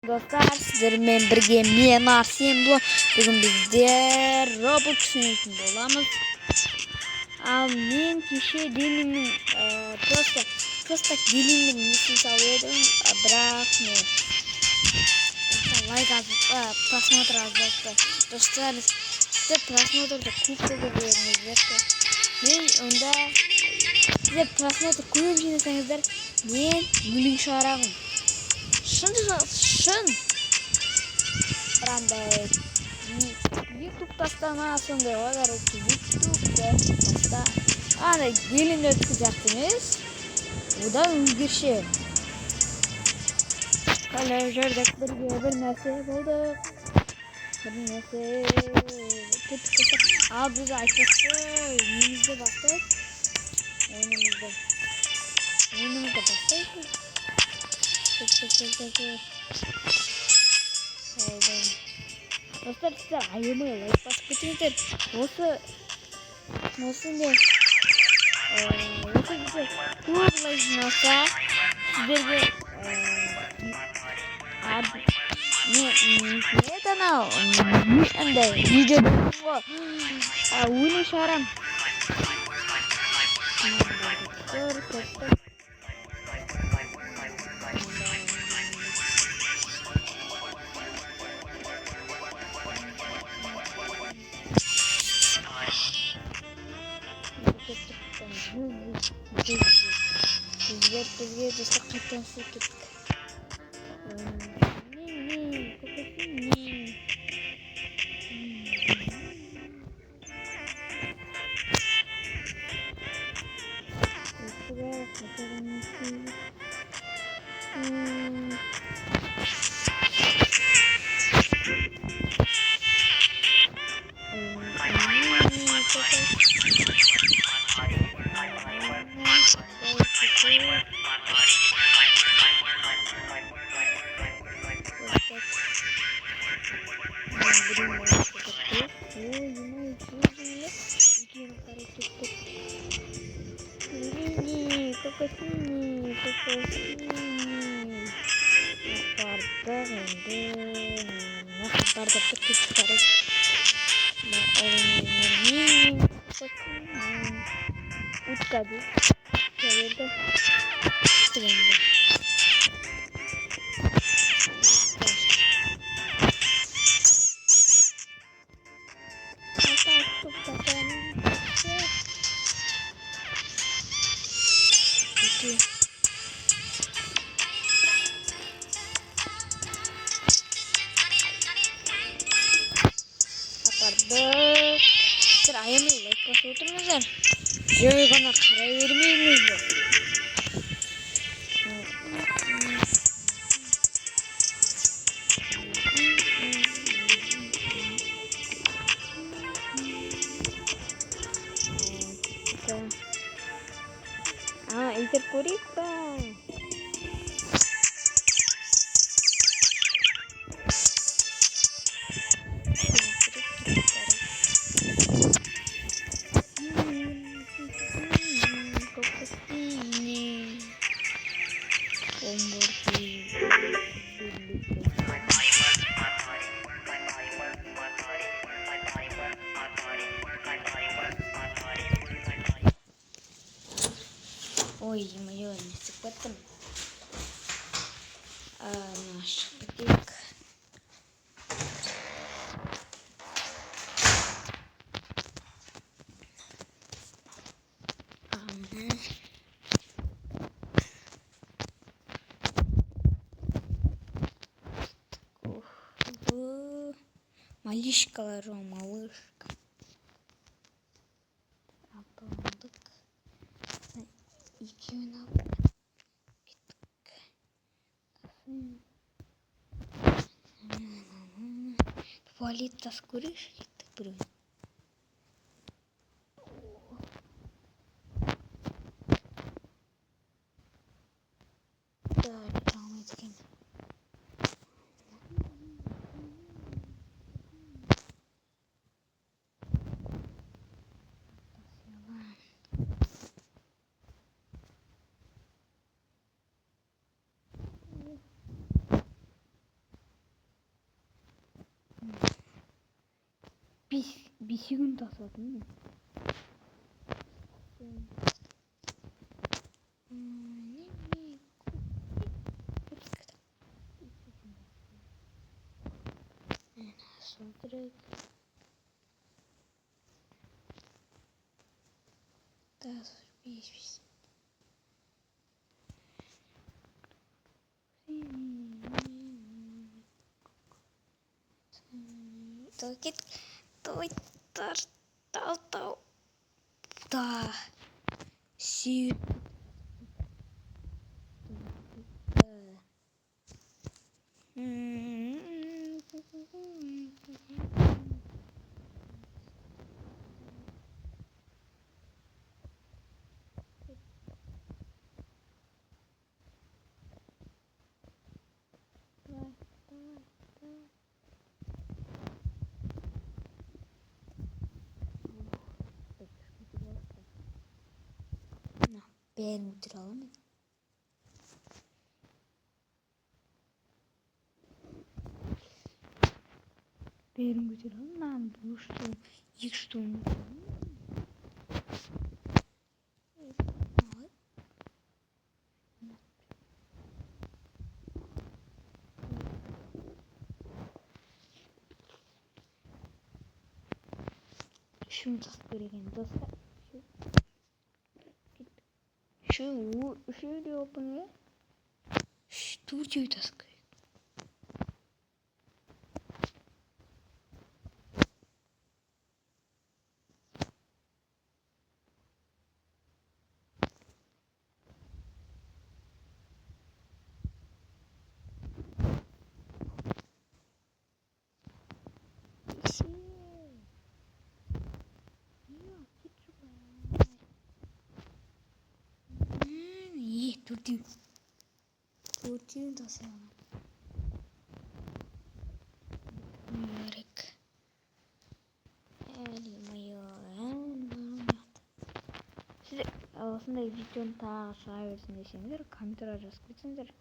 Dostlar sizlerle birlikte Myanmar Simbo. Bugün bizler Roblox'un içinde olamız. Men kişi dilimin просто dilimin nesini sağlıyordum. Bırak ne? Лайк просмотр азалды. Достар сізде просмотрды көп көргендеріңіздер. Мен онда сізде просмотр көп жинасаңыздар мен мүлін шығарамын. Шын. Андай YouTube тастама сондай олар YouTube таста. Андай делинді өткізіп емес. Одан өзгеше. Кәлі жүрдік бір нәрсе болдық. Бір нәрсе кеттік қосақ. Ал біз айтпақшы немізді бастайық. Ойынымызды бастайық. Достар, сіздер айымай лайк басып кетіңіздер. Осы бізде көп лайк жиналса сіздерге это анау андай видео ғой өлең шығарам. Бізге достар қайтан су кеттік. Утка ayamay like basıp oturmazlar. Joy bana karar vermeyinizdir. Enter Kurika. Ой, ё-моё, не секретом. Наш котик. Малышка, малышка. Абандык. Икеуін алып кеттік. Туалет тас көрейікші кеттік біреуін. bir секунд тасадым. Смотреть. Да, спись. Токит, той, тау. Да. Си. Ben uyduralım. Ben uyduralım. Ben bu что их что Şunu da göreyim dostlar. Şöyle yapın. Студию таскай. Студию таскай. Ярик. Size aslında videonun ta aşağı versiyonu düşündür. Kamera жазып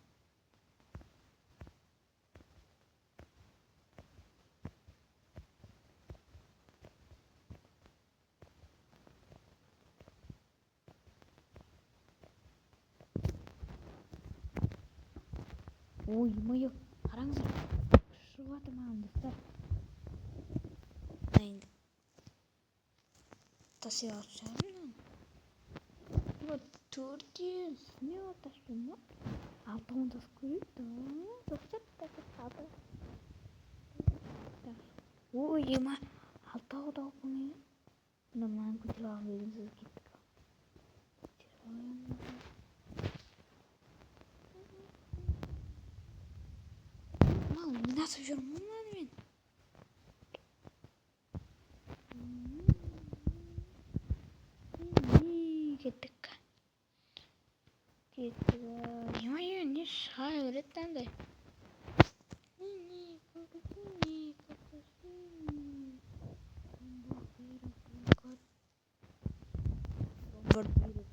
Ой, мое. Қараңыздар. Шығып жатыр маған достар. Енді. Тасый алып Вот Турция. Не оташым. Алтын да көріп. Достар қалды. Ой, ема. Алтау да оқымай. Мынаны көтеріп алып өзіңіз кеттік. Nasıl yapıyorum lan ben? Gittik. Ne şahı öğretten de.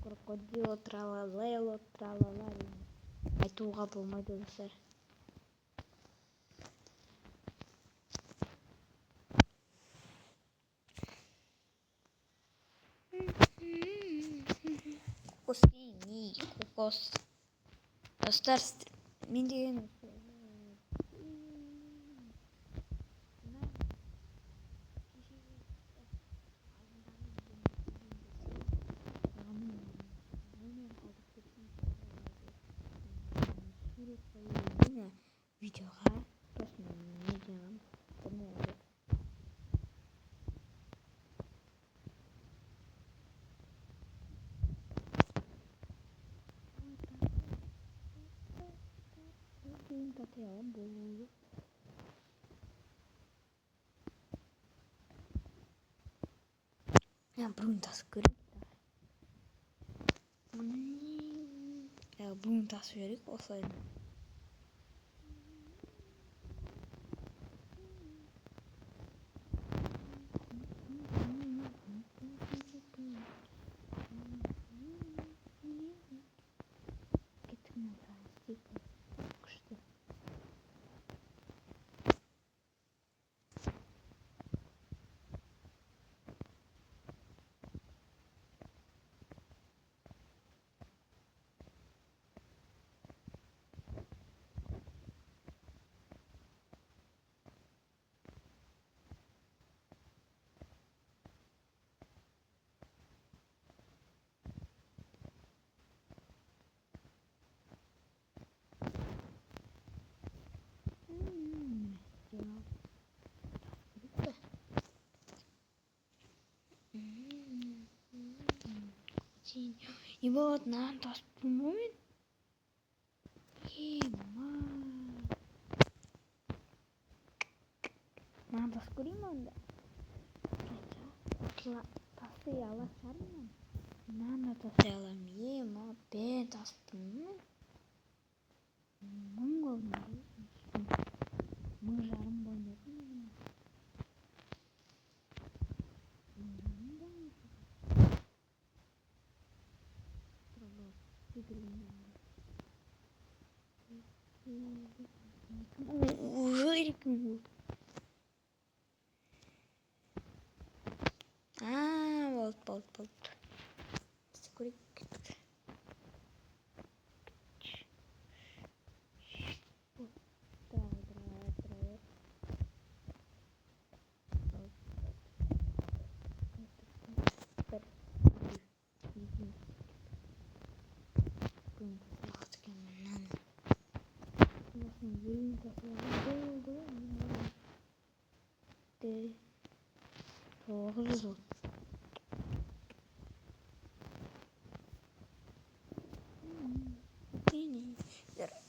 Крокодил, тралалело, тралалали. Айтуға болмайды достар. Кокос. Достар, мен деген видеоға не деймін Bruntası görüp Bruntası verip olsaydı. И вот нам тас момент. Нам тас куриманда. Тасы яла чарна. Нана тас яла ма бе тас Монгол мы жарым бойна. Вот. Скорик.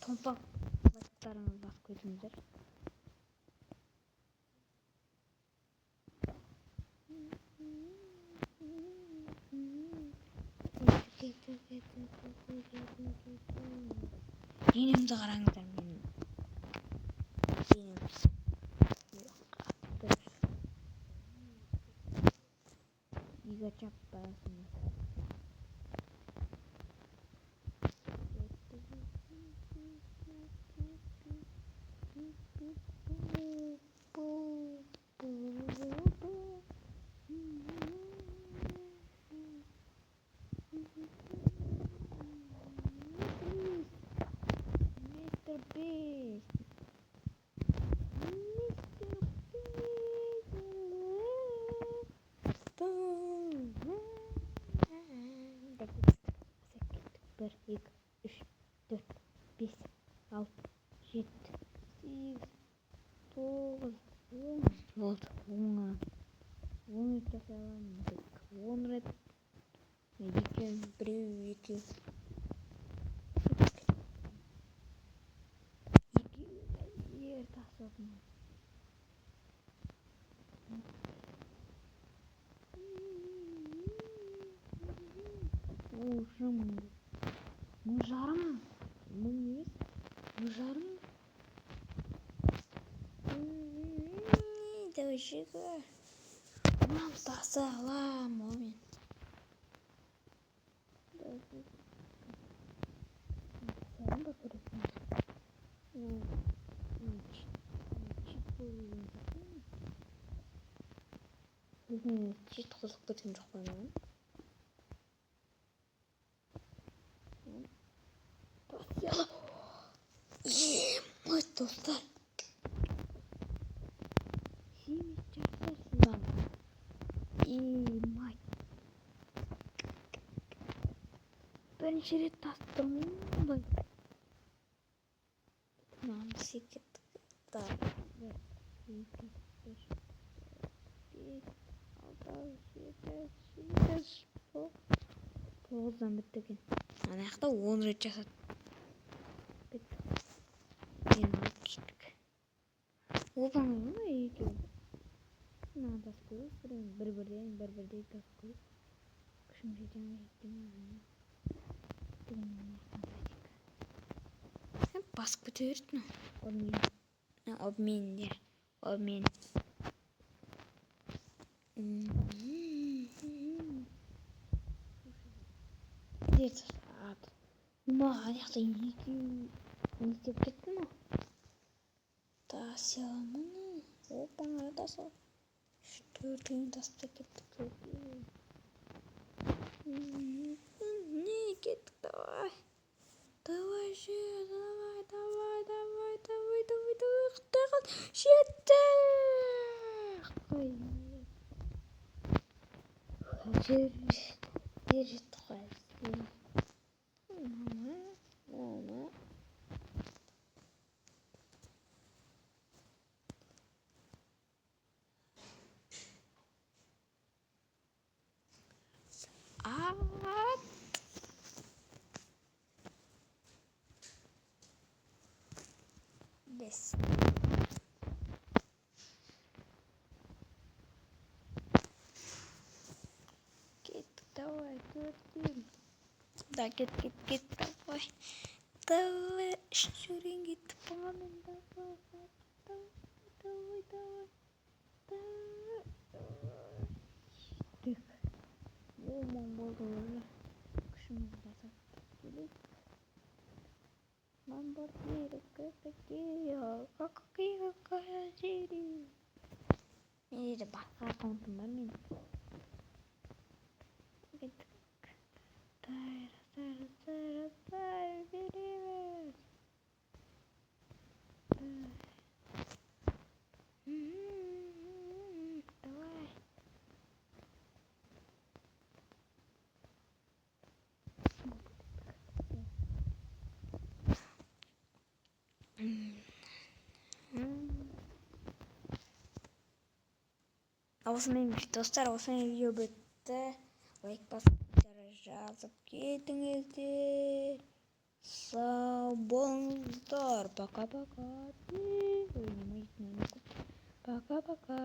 Томпақ баттарыңыз басып кетіңіздер. Денемді қараңыздар менің. Иго чаппасын. Bir, iki, üç, dört, beş, altı, yedi, sekiz, dokuz, on. Вот, он жасалған, он рет, екі. Ер тасыдым. Мың жарым. Мың емес. Мың жарым. Давай-ка. Мам тасы алам, момент. Сәлем ба көресің? Чет қызық кеткен жоқ қоймаған. Мой достар. Май. Бірінші рет тастым ғой. Мам секет. Так. 1, 2, 3, 4, 5, 6, 7, 9-дан бітті екен. Ана жақта 10 рет жасады. Мен алып кеттік. Одан ма екеуі? Мына тас көріп тұрмын. Бір-бірден тас көріп. Күшім жете ме? Басып кете берді. Обмен. Где-то сад. Ана жақта екеуі не істеп кетті ма? Тас яламын. Опа, тас ал. 4-ін тастап кеттік. Не, кеттік, давай. Давай же, давай. Құттай қал. Жеттік. Жер жетті қой. Мама. байсан. Давай, говорим. Да, гет, давай. Давай, шуринги, пламен, давай. Так. Мамбару. Кшим басат. Мамбару, какие, какие. И пока контумами. Давай. Dostlar olsun video bitti. Like basmayı жазып кетіңіздер. Сау болыңыздар. Пока-пока. Пока-пока.